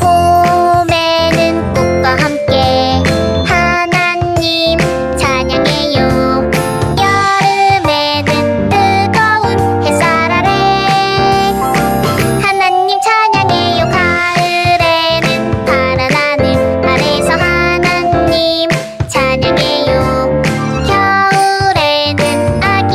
봄에는 꽃과 함께 하나님 찬양해요. 여름에는 뜨거운 햇살 아래 하나님 찬양해요. 가을에는 파란 하늘 아래서 하나님 찬양해요. 겨울에는 아기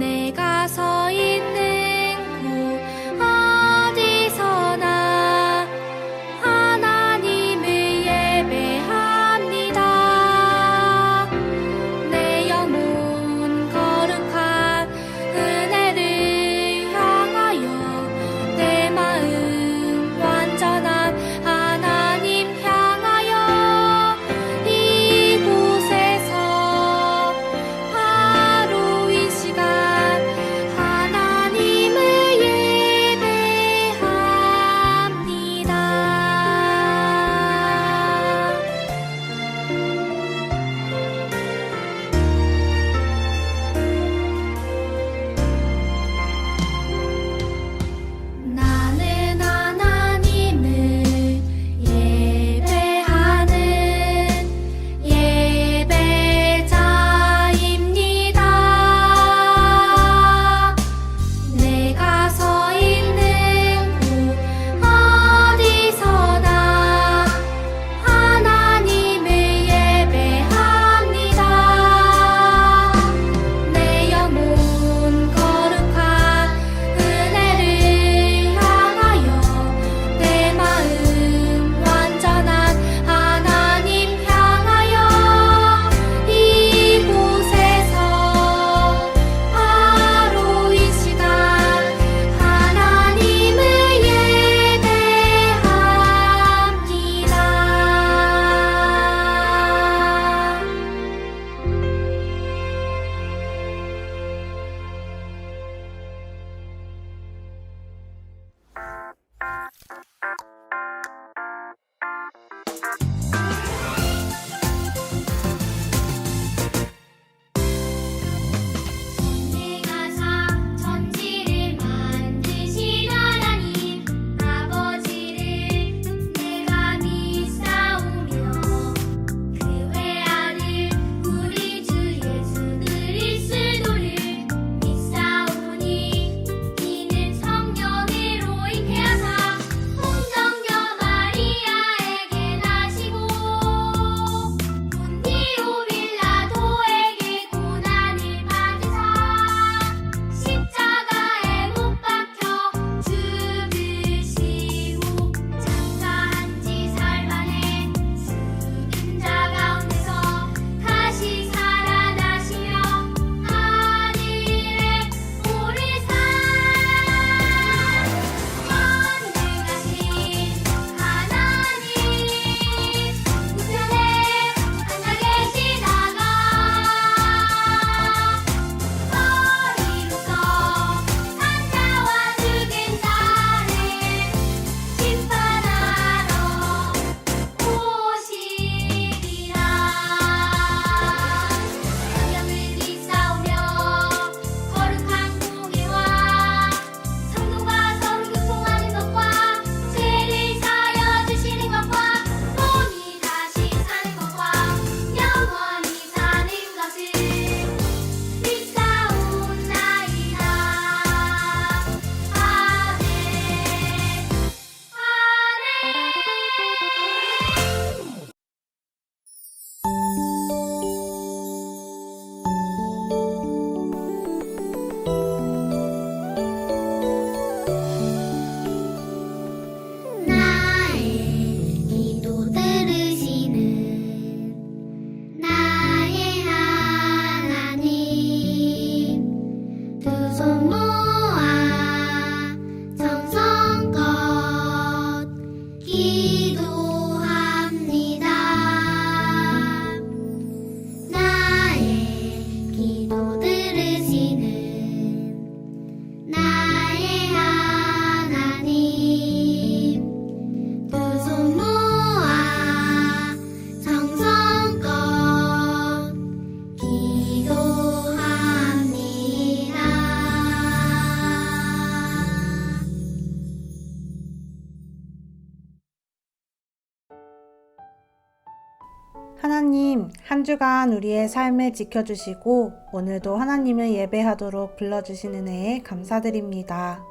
내가 서 있는 곳 어디서나 하나님을 예배합니다. 내 영혼 거룩한 은혜를 향하여 내 마음 완전한 하나님 향하여 이곳에서 바로 이 시간 하나님을 예배합니다. 나는 하나님을 예배하는 예배자입니다. 내가 서 있는 곳 어디서나 하나님을 예배합니다. 내 영혼 거룩한 은혜를 향하여 내 마음 완전한 하나님 향하여 이곳에서 바로 이 시간 하나님을 예배합니다. 내가 천지를 만드신 하나님 아버지를 내가 믿사오며 그 외아들 우리 주 예수 그리스도를 믿사오니 이는 성령으로 잉태하사 홍정녀 마리아에게 나시고 본디오 빌라도에게 고난을 받으사 십자가에 못 박혀 죽으시고 장사한 지 사흘 만에 죽은 자 가운데서 다시 살아나시며 하늘에 오르사 전능하신 하나님 우편에 앉아 계시다가 머리로서 산자와 죽은 자를 심판하러 오시리라. 성령을 믿사오며 거룩한 공예와 성도가 서로 교통하는 것과 죄를 사하여 주시는 것과 몸이 다시 사는 것과 영원히 사는 것을 믿사옵나이다. 아멘. 아멘. 나의 기도 들으시는 나의 하나님 두 손 모아 정성껏 기도합니다. 나의 기도 들으시는 나의 하나님 두 손 모아 정성껏 기도합니다. 하나님, 한 주간 우리의 삶을 지켜주시고 오늘도 하나님을 예배하도록 불러주신 은혜에 감사드립니다.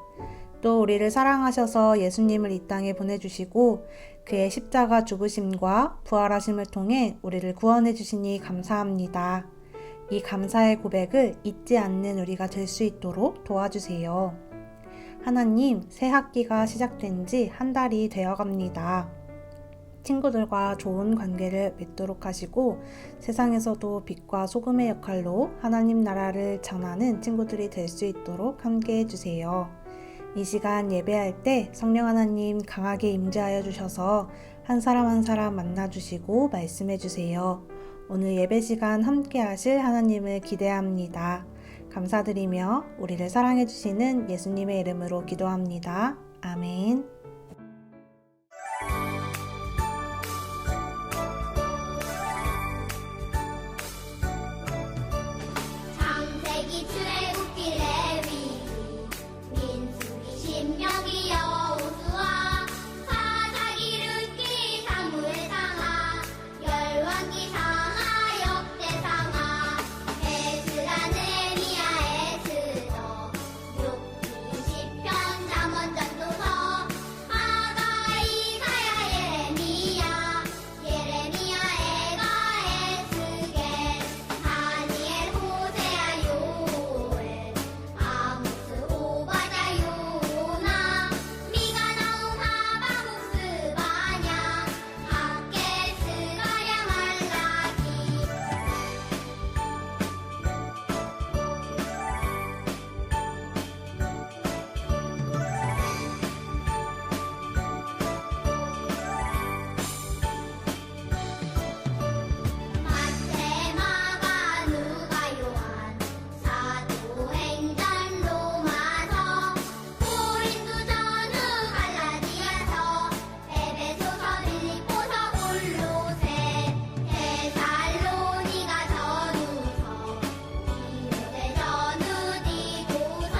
또 우리를 사랑하셔서 예수님을 이 땅에 보내주시고 그의 십자가 죽으심과 부활하심을 통해 우리를 구원해 주시니 감사합니다. 이 감사의 고백을 잊지 않는 우리가 될 수 있도록 도와주세요. 하나님, 새 학기가 시작된 지 한 달이 되어 갑니다. 친구들과 좋은 관계를 맺도록 하시고 세상에서도 빛과 소금의 역할로 하나님 나라를 전하는 친구들이 될 수 있도록 함께 해주세요. 이 시간 예배할 때 성령 하나님 강하게 임재하여 주셔서 한 사람 한 사람 만나주시고 말씀해 주세요. 오늘 예배 시간 함께 하실 하나님을 기대합니다. 감사드리며 우리를 사랑해 주시는 예수님의 이름으로 기도합니다. 아멘. 창세기 출애굽기 레위기 민수기 신명기 여호수아 사사기 룻기 사무엘 상하 열왕기 상하 역대상하 에스라 느헤미야 에스더 욥기 시편 잠언 전도서 아가 이사야 예레미야 에가 에스겔 다니엘 호세아 요엘 아모스 오바댜 요나 미가 나움 하바국 스바냐 학개 스가랴 말라기 마태 마가 누가 요한 사도행전 로마서 고린도 전후 갈라디아서 에베소서 빌립보서 골로새 데살로니가 전후서 디모데 전후 디도서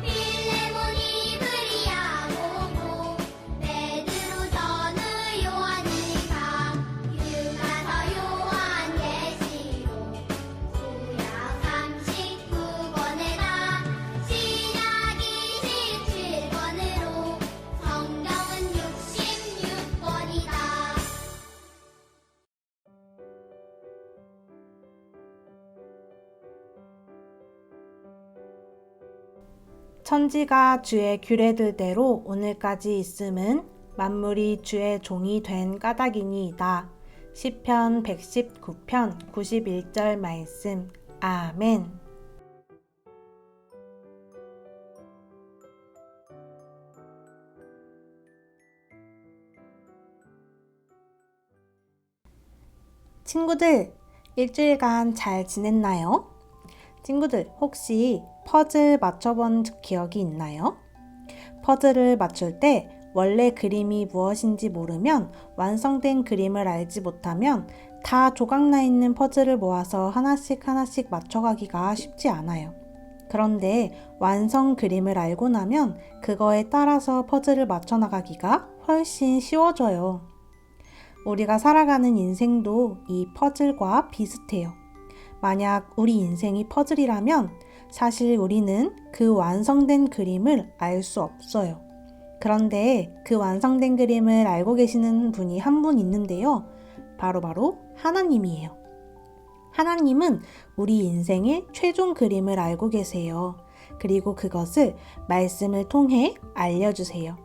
빌레몬 이브리야 고고 베드로 전후 요한일서 유다서 요한계시록 구약 39권에다 신약 27권으로 성경은 66권이다. 천지가 주의 규례들대로 오늘까지 있음은 만물이 주의 종이 된 까닭이니이다. 시편 119편 91절 말씀. 아멘. 친구들, 일주일간 잘 지냈나요? 친구들, 혹시 퍼즐 맞춰본 기억이 있나요? 퍼즐을 맞출 때 원래 그림이 무엇인지 모르면 완성된 그림을 알지 못하면 다 조각나 있는 퍼즐을 모아서 하나씩 하나씩 맞춰가기가 쉽지 않아요. 그런데 완성 그림을 알고 나면 그거에 따라서 퍼즐을 맞춰나가기가 훨씬 쉬워져요. 우리가 살아가는 인생도 이 퍼즐과 비슷해요. 만약 우리 인생이 퍼즐이라면 사실 우리는 그 완성된 그림을 알 수 없어요. 그런데 그 완성된 그림을 알고 계시는 분이 한 분 있는데요. 바로 하나님이에요. 하나님은 우리 인생의 최종 그림을 알고 계세요. 그리고 그것을 말씀을 통해 알려주세요.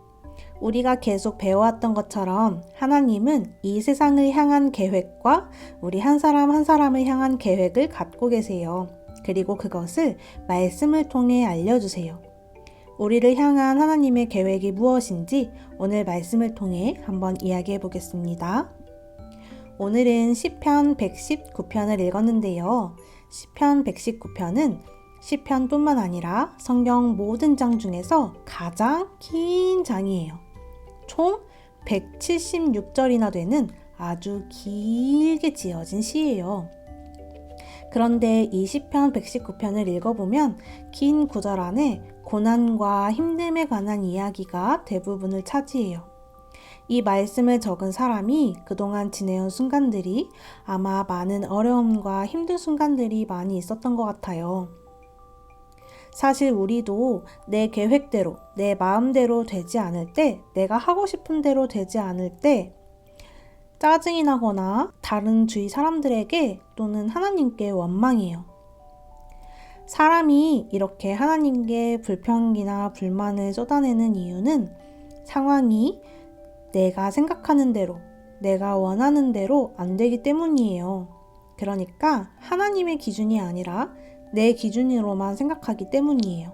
우리가 계속 배워왔던 것처럼 하나님은 이 세상을 향한 계획과 우리 한 사람 한 사람을 향한 계획을 갖고 계세요. 그리고 그것을 말씀을 통해 알려주세요. 우리를 향한 하나님의 계획이 무엇인지 오늘 말씀을 통해 한번 이야기해 보겠습니다. 오늘은 시편 119편을 읽었는데요. 시편 119편은 시편뿐만 아니라 성경 모든 장 중에서 가장 긴 장이에요. 총 176절이나 되는 아주 길게 지어진 시예요. 그런데 이 시편 119편을 읽어보면 긴 구절 안에 고난과 힘듦에 관한 이야기가 대부분을 차지해요. 이 말씀을 적은 사람이 그동안 지내온 순간들이 아마 많은 어려움과 힘든 순간들이 많이 있었던 것 같아요. 사실 우리도 내 계획대로, 내 마음대로 되지 않을 때, 내가 하고 싶은 대로 되지 않을 때 짜증이 나거나 다른 주위 사람들에게 또는 하나님께 원망해요. 사람이 이렇게 하나님께 불평이나 불만을 쏟아내는 이유는 상황이 내가 생각하는 대로, 내가 원하는 대로 안 되기 때문이에요. 그러니까 하나님의 기준이 아니라 내 기준으로만 생각하기 때문이에요.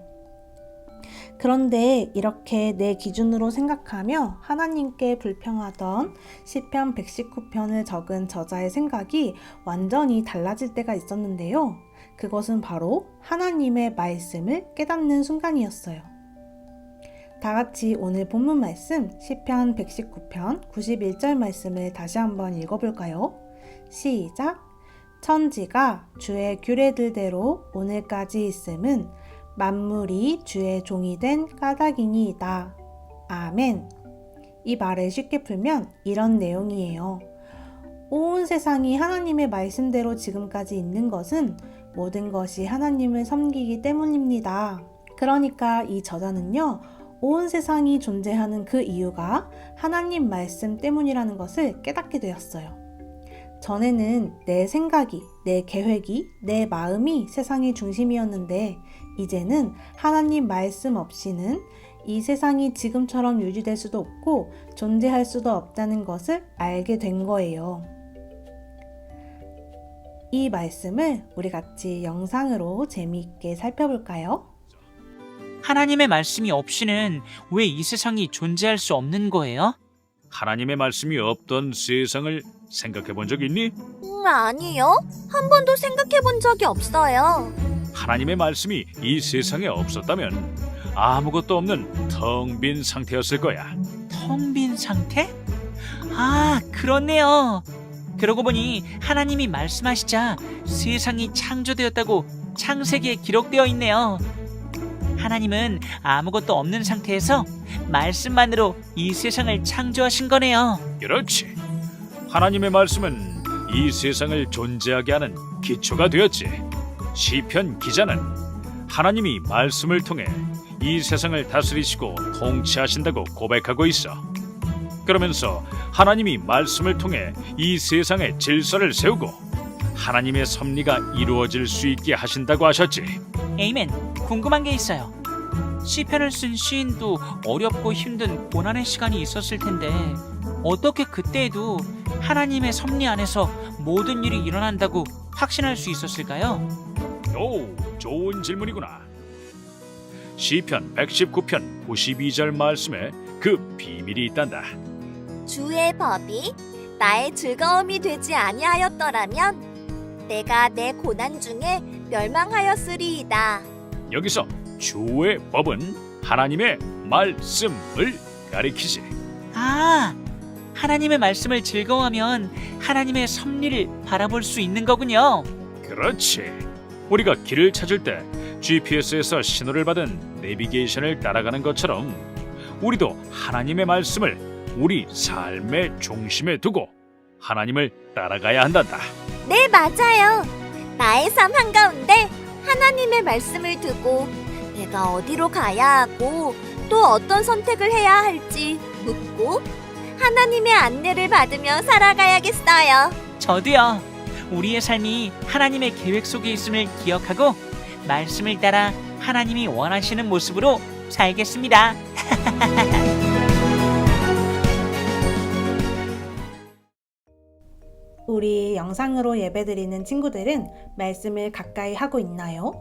그런데 이렇게 내 기준으로 생각하며 하나님께 불평하던 시편 119편을 적은 저자의 생각이 완전히 달라질 때가 있었는데요. 그것은 바로 하나님의 말씀을 깨닫는 순간이었어요. 다 같이 오늘 본문 말씀 시편 119편 91절 말씀을 다시 한번 읽어볼까요? 시작! 천지가 주의 규례들대로 오늘까지 있음은 만물이 주의 종이 된 까닭이니이다. 아멘. 이 말을 쉽게 풀면 이런 내용이에요. 온 세상이 하나님의 말씀대로 지금까지 있는 것은 모든 것이 하나님을 섬기기 때문입니다. 그러니까 이 저자는요, 온 세상이 존재하는 그 이유가 하나님 말씀 때문이라는 것을 깨닫게 되었어요. 전에는 내 생각이, 내 계획이, 내 마음이 세상의 중심이었는데 이제는 하나님 말씀 없이는 이 세상이 지금처럼 유지될 수도 없고 존재할 수도 없다는 것을 알게 된 거예요. 이 말씀을 우리 같이 영상으로 재미있게 살펴볼까요? 하나님의 말씀이 없이는 왜 이 세상이 존재할 수 없는 거예요? 하나님의 말씀이 없던 세상을 생각해 본 적 있니? 아니요. 한 번도 생각해 본 적이 없어요. 하나님의 말씀이 이 세상에 없었다면 아무것도 없는 텅 빈 상태였을 거야. 텅 빈 상태? 아, 그렇네요. 그러고 보니 하나님이 말씀하시자 세상이 창조되었다고 창세기에 기록되어 있네요. 하나님은 아무것도 없는 상태에서 말씀만으로 이 세상을 창조하신 거네요. 그렇지. 하나님의 말씀은 이 세상을 존재하게 하는 기초가 되었지. 시편 기자는 하나님이 말씀을 통해 이 세상을 다스리시고 통치하신다고 고백하고 있어. 그러면서 하나님이 말씀을 통해 이 세상의 질서를 세우고 하나님의 섭리가 이루어질 수 있게 하신다고 하셨지. 에이멘. 궁금한 게 있어요. 시편을 쓴 시인도 어렵고 힘든 고난의 시간이 있었을 텐데 어떻게 그때에도 하나님의 섭리 안에서 모든 일이 일어난다고 확신할 수 있었을까요? 오, 좋은 질문이구나. 시편 119편 92절 말씀에 그 비밀이 있단다. 주의 법이 나의 즐거움이 되지 아니하였더라면 내가 내 고난 중에 멸망하였으리이다. 여기서 주의 법은 하나님의 말씀을 가리키지. 아, 하나님의 말씀을 즐거워하면 하나님의 섭리를 바라볼 수 있는 거군요. 그렇지. 우리가 길을 찾을 때 GPS에서 신호를 받은 내비게이션을 따라가는 것처럼 우리도 하나님의 말씀을 우리 삶의 중심에 두고 하나님을 따라가야 한단다. 네, 맞아요. 나의 삶 한가운데 하나님의 말씀을 두고 내가 어디로 가야 하고 또 어떤 선택을 해야 할지 묻고 하나님의 안내를 받으며 살아가야겠어요. 저도요. 우리의 삶이 하나님의 계획 속에 있음을 기억하고 말씀을 따라 하나님이 원하시는 모습으로 살겠습니다. 우리 영상으로 예배드리는 친구들은 말씀을 가까이 하고 있나요?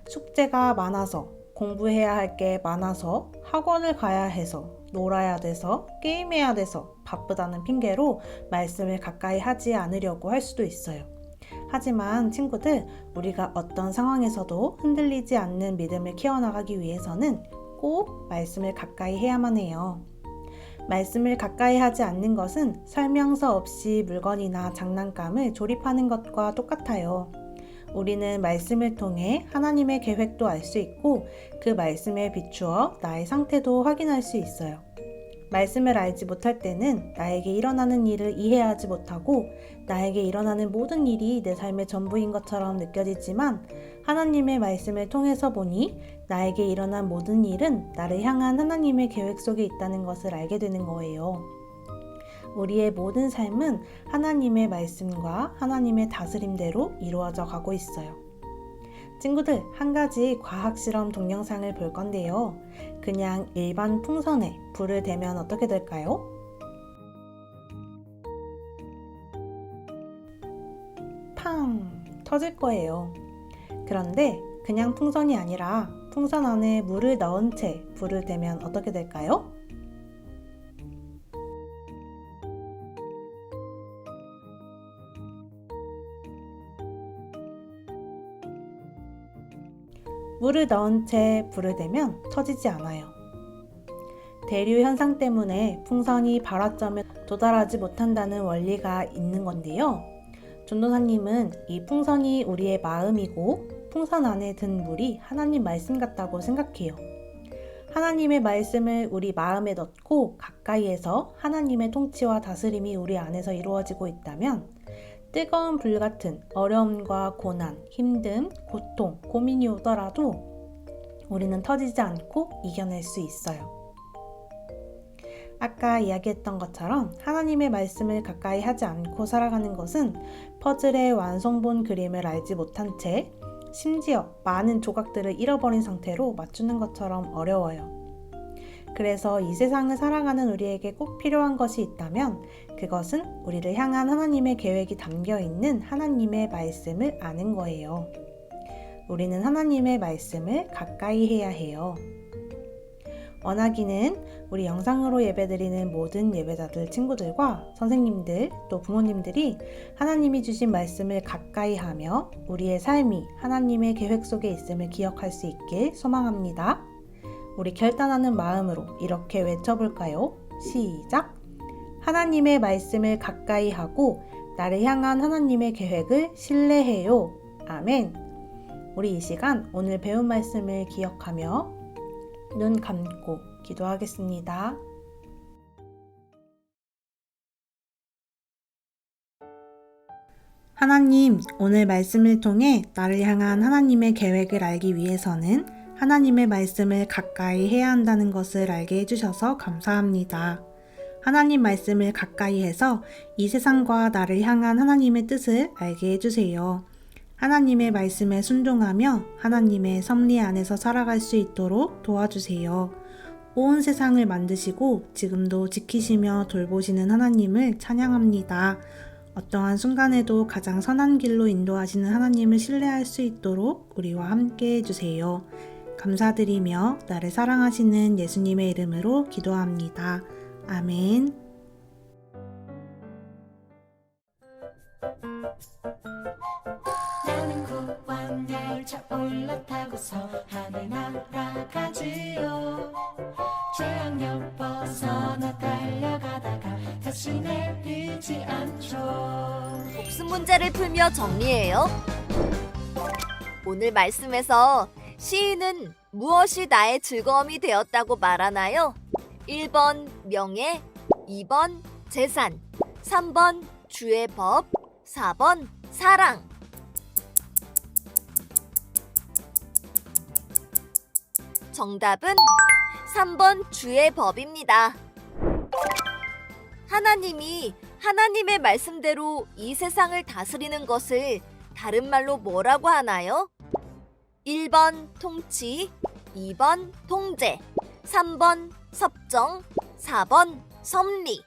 숙제가 많아서, 공부해야 할 게 많아서, 학원을 가야 해서, 놀아야 돼서, 게임해야 돼서 바쁘다는 핑계로 말씀을 가까이 하지 않으려고 할 수도 있어요. 하지만 친구들, 우리가 어떤 상황에서도 흔들리지 않는 믿음을 키워나가기 위해서는 꼭 말씀을 가까이 해야만 해요. 말씀을 가까이 하지 않는 것은 설명서 없이 물건이나 장난감을 조립하는 것과 똑같아요. 우리는 말씀을 통해 하나님의 계획도 알 수 있고 그 말씀에 비추어 나의 상태도 확인할 수 있어요. 말씀을 알지 못할 때는 나에게 일어나는 일을 이해하지 못하고 나에게 일어나는 모든 일이 내 삶의 전부인 것처럼 느껴지지만 하나님의 말씀을 통해서 보니 나에게 일어난 모든 일은 나를 향한 하나님의 계획 속에 있다는 것을 알게 되는 거예요. 우리의 모든 삶은 하나님의 말씀과 하나님의 다스림대로 이루어져 가고 있어요. 친구들, 한 가지 과학 실험 동영상을 볼 건데요. 그냥 일반 풍선에 불을 대면 어떻게 될까요? 팡! 터질 거예요. 그런데 그냥 풍선이 아니라 풍선 안에 물을 넣은 채 불을 대면 어떻게 될까요? 물을 넣은 채 불을 대면 터지지 않아요. 대류 현상 때문에 풍선이 발화점에 도달하지 못한다는 원리가 있는 건데요. 전도사님은 이 풍선이 우리의 마음이고 풍선 안에 든 물이 하나님 말씀 같다고 생각해요. 하나님의 말씀을 우리 마음에 넣고 가까이에서 하나님의 통치와 다스림이 우리 안에서 이루어지고 있다면 뜨거운 불 같은 어려움과 고난, 힘듦, 고통, 고민이 오더라도 우리는 터지지 않고 이겨낼 수 있어요. 아까 이야기했던 것처럼 하나님의 말씀을 가까이 하지 않고 살아가는 것은 퍼즐의 완성본 그림을 알지 못한 채 심지어 많은 조각들을 잃어버린 상태로 맞추는 것처럼 어려워요. 그래서 이 세상을 살아가는 우리에게 꼭 필요한 것이 있다면 그것은 우리를 향한 하나님의 계획이 담겨 있는 하나님의 말씀을 아는 거예요. 우리는 하나님의 말씀을 가까이 해야 해요. 원하기는 우리 영상으로 예배드리는 모든 예배자들 친구들과 선생님들 또 부모님들이 하나님이 주신 말씀을 가까이 하며 우리의 삶이 하나님의 계획 속에 있음을 기억할 수 있길 소망합니다. 우리 결단하는 마음으로 이렇게 외쳐볼까요? 시작! 하나님의 말씀을 가까이 하고 나를 향한 하나님의 계획을 신뢰해요. 아멘. 우리 이 시간 오늘 배운 말씀을 기억하며 눈 감고 기도하겠습니다. 하나님, 오늘 말씀을 통해 나를 향한 하나님의 계획을 알기 위해서는 하나님의 말씀을 가까이 해야 한다는 것을 알게 해주셔서 감사합니다. 하나님 말씀을 가까이 해서 이 세상과 나를 향한 하나님의 뜻을 알게 해주세요. 하나님의 말씀에 순종하며 하나님의 섭리 안에서 살아갈 수 있도록 도와주세요. 온 세상을 만드시고 지금도 지키시며 돌보시는 하나님을 찬양합니다. 어떠한 순간에도 가장 선한 길로 인도하시는 하나님을 신뢰할 수 있도록 우리와 함께 해주세요. 감사드리며 나를 사랑하시는 예수님의 이름으로 기도합니다. 아멘. 나는 구원 열차 올라타고서 하늘 날아가지요. 재앙역 벗어나 달려가다가 다시 내리지 않죠. 복습 문제를 풀며 정리해요. 오늘 말씀에서 시인은 무엇이 나의 즐거움이 되었다고 말하나요? 1번 명예, 2번 재산, 3번 주의 법, 4번 사랑. 정답은 3번 주의 법입니다. 하나님이 하나님의 말씀대로 이 세상을 다스리는 것을 다른 말로 뭐라고 하나요? 1번 통치, 2번 통제, 3번 섭정, 4번 섭리.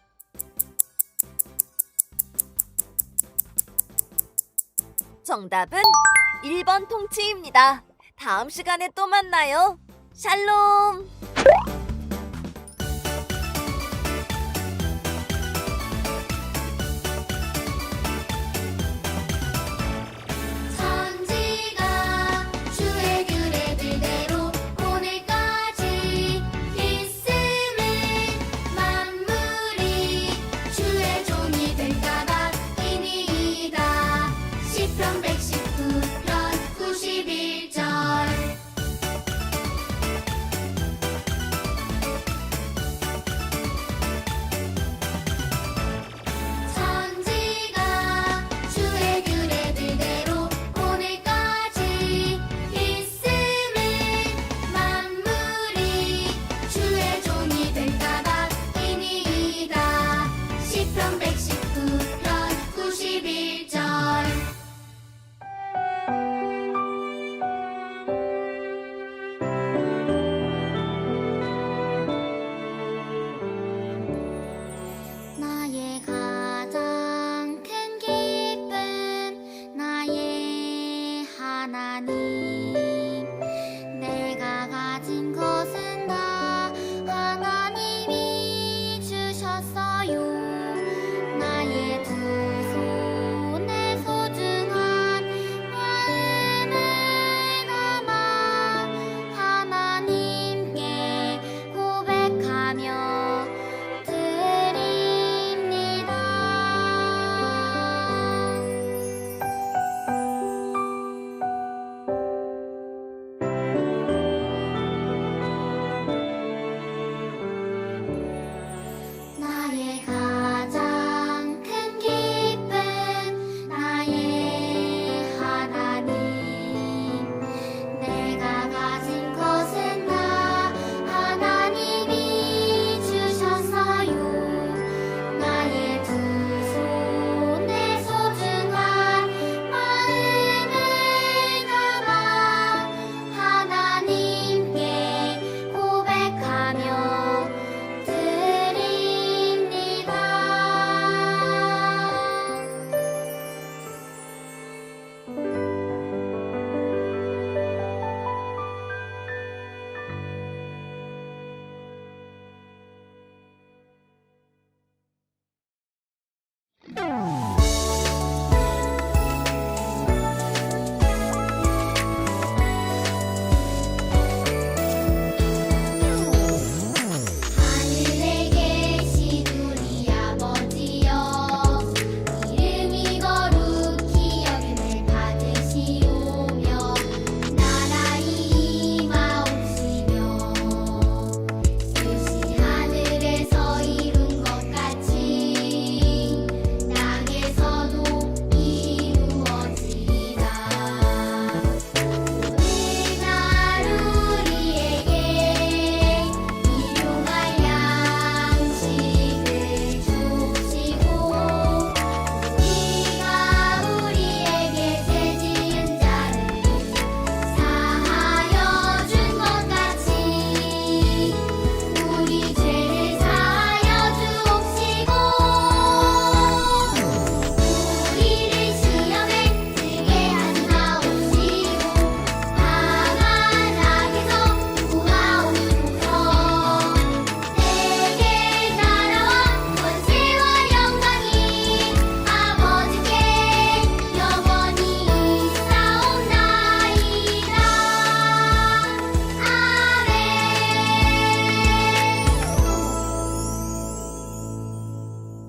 정답은 1번 통치입니다. 다음 시간에 또 만나요. 샬롬!